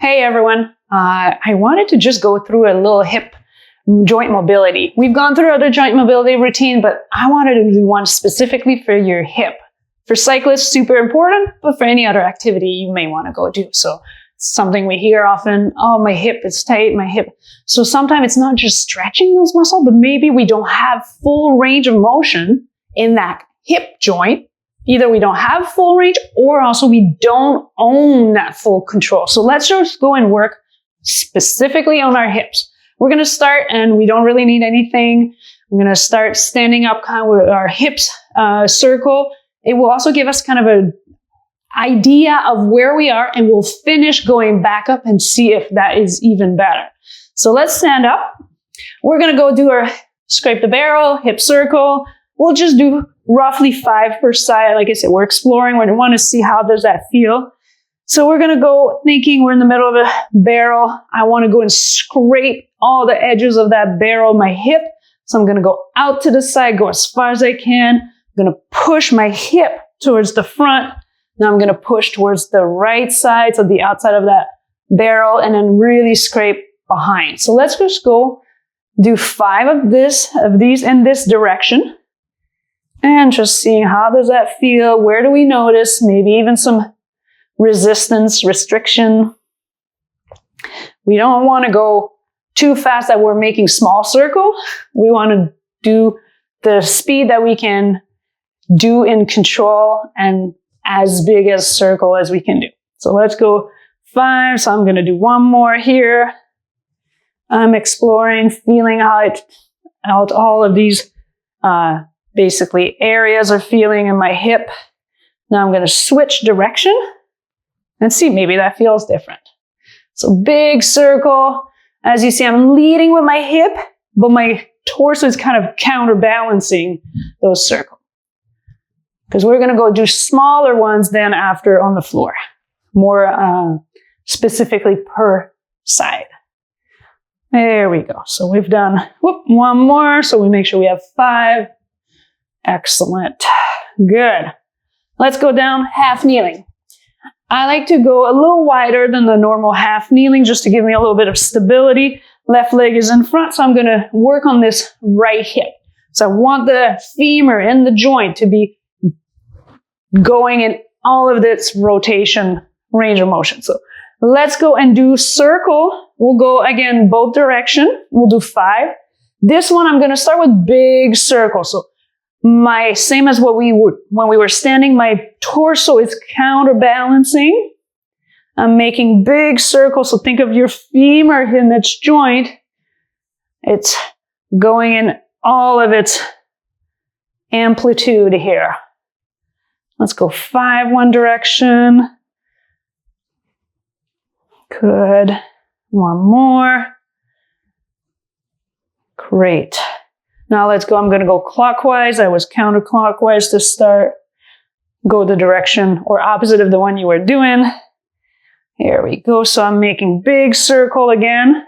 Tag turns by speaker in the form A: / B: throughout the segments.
A: Hey everyone, I wanted to just go through a little hip joint mobility. We've gone through other joint mobility routine, but I wanted to do one specifically for your hip. For cyclists, super important, but for any other activity you may want to go do. So something we hear often, oh, my hip is tight, my hip. So sometimes it's not just stretching those muscles, but maybe we don't have full range of motion in that hip joint. Either we don't have full range or also we don't own that full control. So let's just go and work specifically on our hips. We're going to start, and we don't really need anything. We're going to start standing up kind of with our hips circle. It will also give us kind of an idea of where we are, and we'll finish going back up and see if that is even better. So let's stand up. We're going to go do our scrape the barrel, hip circle. We'll just do roughly 5 per side. Like I said, we're exploring. We want to see how does that feel. So we're going to go thinking we're in the middle of a barrel. I want to go and scrape all the edges of that barrel, my hip. So I'm going to go out to the side, go as far as I can. I'm going to push my hip towards the front. Now I'm going to push towards the right side, so the outside of that barrel, and then really scrape behind. So let's just go do 5 of these in this direction. And just seeing how does that feel? Where do we notice? Maybe even some resistance, restriction. We don't want to go too fast that we're making small circle. We want to do the speed that we can do in control and as big a circle as we can do. So let's go 5. So I'm going to do one more here. I'm exploring, feeling how all of these basically areas are feeling in my hip. Now I'm going to switch direction and see, maybe that feels different. So big circle. As you see, I'm leading with my hip, but my torso is kind of counterbalancing those circles. Because we're going to go do smaller ones then after on the floor. More specifically per side. There we go. So we've done one more. So we make sure we have 5. Excellent. Good. Let's go down half kneeling. I like to go a little wider than the normal half kneeling just to give me a little bit of stability. Left leg is in front, so I'm going to work on this right hip. So I want the femur in the joint to be going in all of this rotation range of motion. So let's go and do circle. We'll go again both direction. We'll do 5. This one I'm going to start with big circle. So same as what we would when we were standing, my torso is counterbalancing. I'm making big circles. So think of your femur in its joint. It's going in all of its amplitude here. Let's go 5 one direction. Good. One more. Great. Now let's go. I'm going to go clockwise. I was counterclockwise to start. Go the direction or opposite of the one you were doing. Here we go. So I'm making big circle again.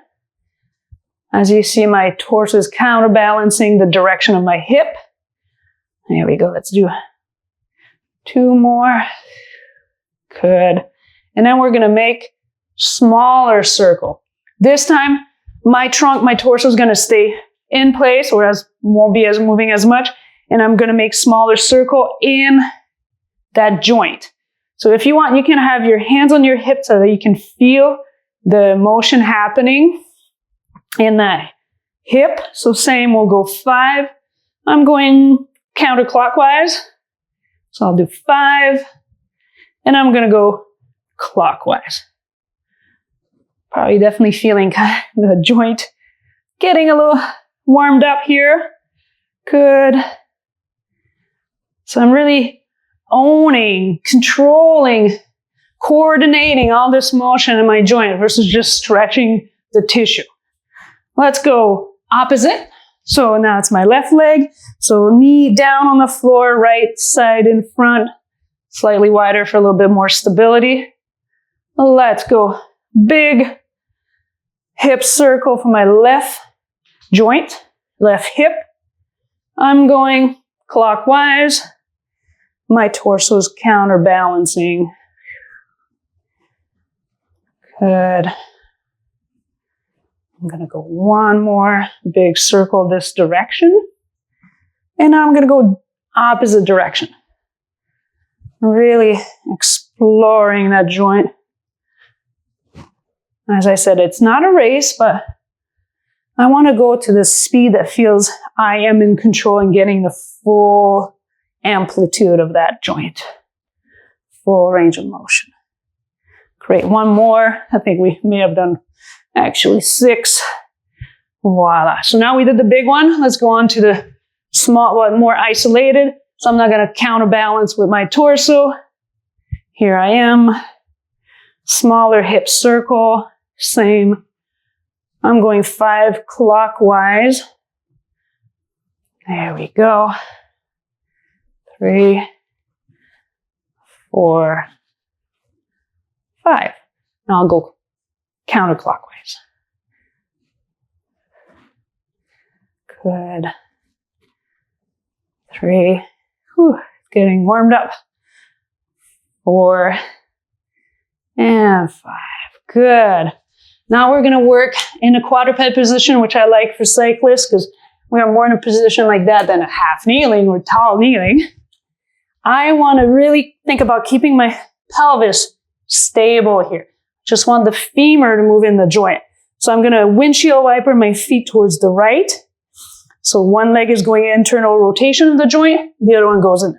A: As you see, my torso is counterbalancing the direction of my hip. There we go. Let's do 2 more. Good. And then we're going to make smaller circle. This time, my torso is going to stay in place, or won't be as moving as much. And I'm going to make smaller circle in that joint. So if you want, you can have your hands on your hips so that you can feel the motion happening in that hip. So same, we'll go 5. I'm going counterclockwise. So I'll do 5. And I'm going to go clockwise. Probably definitely feeling kind of the joint getting a little warmed up here. Good. So I'm really owning, controlling, coordinating all this motion in my joint versus just stretching the tissue. Let's go opposite. So now it's my left leg. So knee down on the floor, right side in front, slightly wider for a little bit more stability. Let's go big hip circle for my left joint, left hip. I'm going clockwise. My torso is counterbalancing. Good. I'm going to go one more big circle this direction. And now I'm going to go opposite direction. Really exploring that joint. As I said, it's not a race, but I want to go to the speed that feels I am in control and getting the full amplitude of that joint. Full range of motion. Great. One more. I think we may have done actually 6. Voila. So now we did the big one. Let's go on to the small one, more isolated. So I'm not going to counterbalance with my torso. Here I am. Smaller hip circle. Same. I'm going 5 clockwise. There we go. 3, 4, 5. Now I'll go counterclockwise. Good. 3. Whew, getting warmed up. 4 and 5. Good. Now we're going to work in a quadruped position, which I like for cyclists because we are more in a position like that than a half kneeling or tall kneeling. I want to really think about keeping my pelvis stable here. Just want the femur to move in the joint. So I'm going to windshield wiper my feet towards the right. So one leg is going internal rotation of the joint. The other one goes in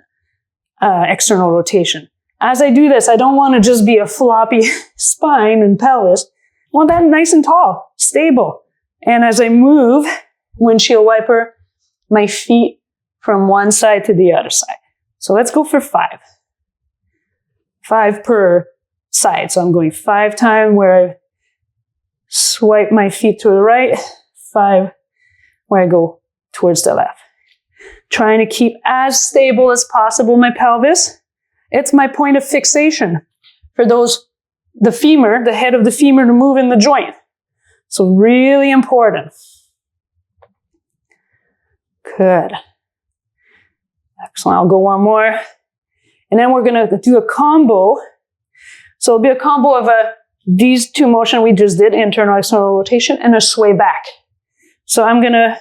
A: external rotation. As I do this, I don't want to just be a floppy spine and pelvis. I want that nice and tall, stable. And as I move, windshield wiper my feet from one side to the other side. So let's go for 5. 5 per side. So I'm going 5 times where I swipe my feet to the right, 5 where I go towards the left. Trying to keep as stable as possible my pelvis. It's my point of fixation for the femur, the head of the femur to move in the joint. So really important. Good. Excellent. I'll go one more. And then we're going to do a combo. So it'll be a combo of these 2 motions we just did, internal, external rotation, and a sway back. So I'm going to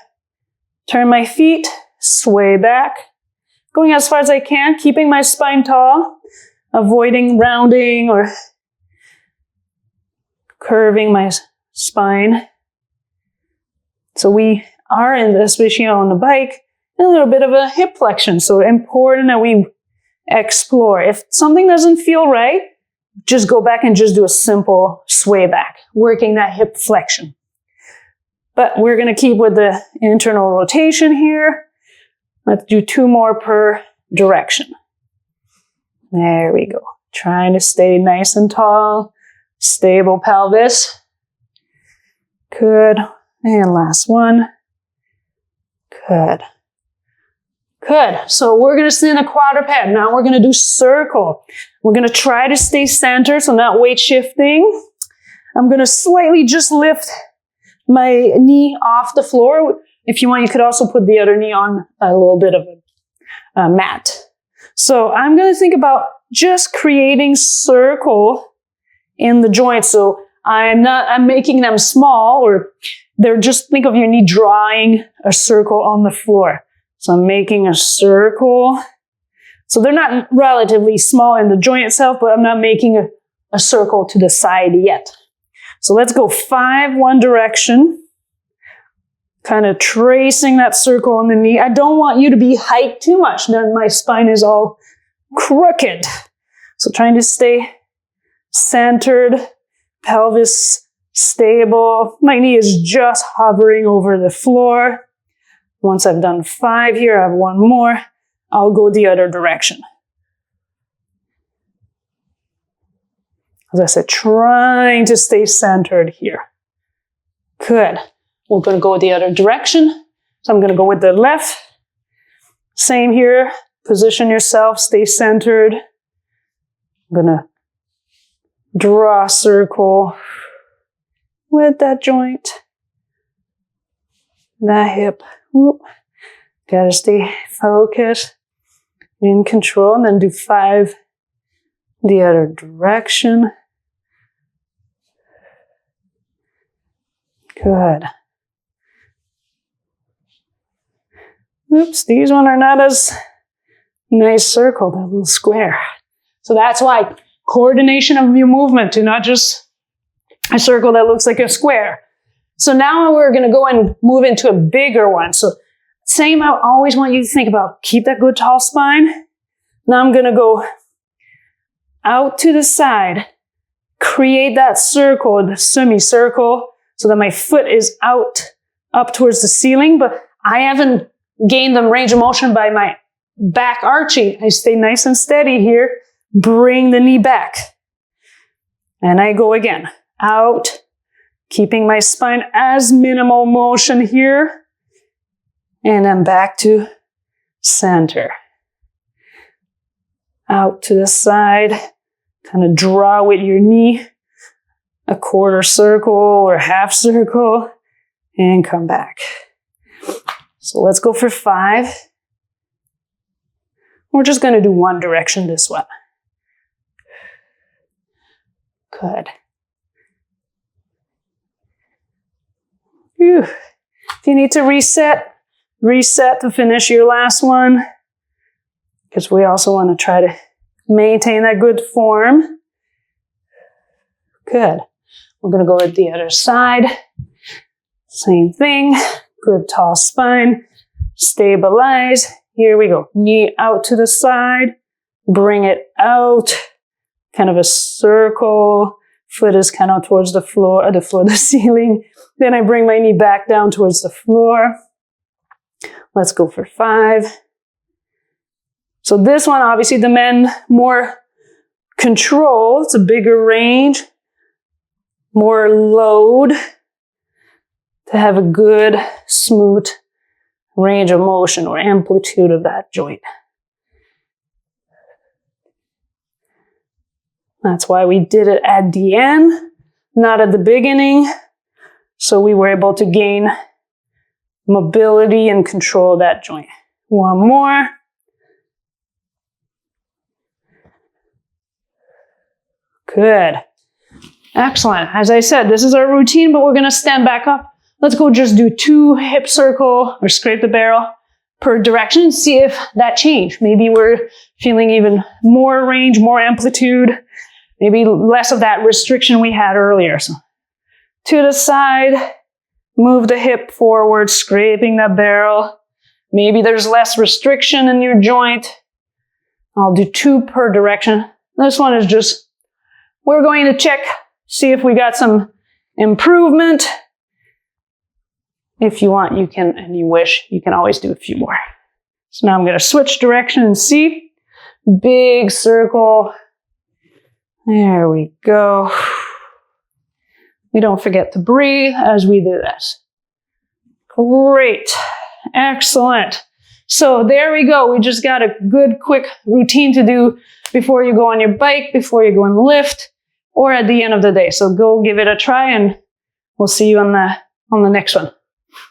A: turn my feet, sway back, going as far as I can, keeping my spine tall, avoiding rounding or curving my spine. So we are in this, especially on the bike, a little bit of a hip flexion. So important that we explore. If something doesn't feel right, just go back and just do a simple sway back, working that hip flexion. But we're going to keep with the internal rotation here. Let's do 2 more per direction. There we go. Trying to stay nice and tall, stable pelvis. Good. And last one. Good. Good. So we're going to stay in a quadruped. Now we're going to do circle. We're going to try to stay centered, so not weight shifting. I'm going to slightly just lift my knee off the floor. If you want, you could also put the other knee on a little bit of a mat. So I'm going to think about just creating circle in the joints. So I'm making them small, or they're just, think of your knee drawing a circle on the floor. So I'm making a circle. So they're not relatively small in the joint itself, but I'm not making a circle to the side yet. So let's go 5 one direction. Kind of tracing that circle on the knee. I don't want you to be hiked too much, then my spine is all crooked. So trying to stay centered, pelvis stable. My knee is just hovering over the floor. Once I've done 5 here, I have 1 more. I'll go the other direction. As I said, trying to stay centered here. Good. We're going to go the other direction. So I'm going to go with the left. Same here. Position yourself, stay centered. I'm going to draw a circle with that joint, that hip. Whoop. Gotta stay focused, in control, and then do 5 the other direction. Good. Oops, these one are not as nice circle, that little square. So that's why coordination of your movement to not just a circle that looks like a square. So now we're going to go and move into a bigger one. So same, I always want you to think about, keep that good tall spine. Now I'm going to go out to the side, create that circle, the semicircle, so that my foot is out, up towards the ceiling, but I haven't gained the range of motion by my back arching. I stay nice and steady here, bring the knee back. And I go again, out, keeping my spine as minimal motion here, and then back to center. Out to the side, kind of draw with your knee, a quarter circle or half circle, and come back. So let's go for 5. We're just going to do one direction this one. Good. Whew. If you need to reset to finish your last one, because we also want to try to maintain that good form. Good. We're going to go with the other side. Same thing. Good tall spine. Stabilize. Here we go. Knee out to the side. Bring it out. Kind of a circle. Foot is kind of towards the floor, the ceiling. Then I bring my knee back down towards the floor. Let's go for 5. So this one obviously demands more control. It's a bigger range, more load to have a good, smooth range of motion or amplitude of that joint. That's why we did it at the end, not at the beginning. So we were able to gain mobility and control that joint. One more. Good. Excellent. As I said, this is our routine, but we're going to stand back up. Let's go just do 2 hip circle or scrape the barrel per direction and see if that changed. Maybe we're feeling even more range, more amplitude, maybe less of that restriction we had earlier. So to the side, move the hip forward, scraping that barrel. Maybe there's less restriction in your joint. I'll do 2 per direction. This one is just, we're going to check, see if we got some improvement. If you want, you can, and you wish, you can always do a few more. So now I'm going to switch direction and see. Big circle. There we go. We don't forget to breathe as we do this. Great. Excellent. So there we go. We just got a good, quick routine to do before you go on your bike, before you go on the lift, or at the end of the day. So go give it a try and we'll see you on the next one.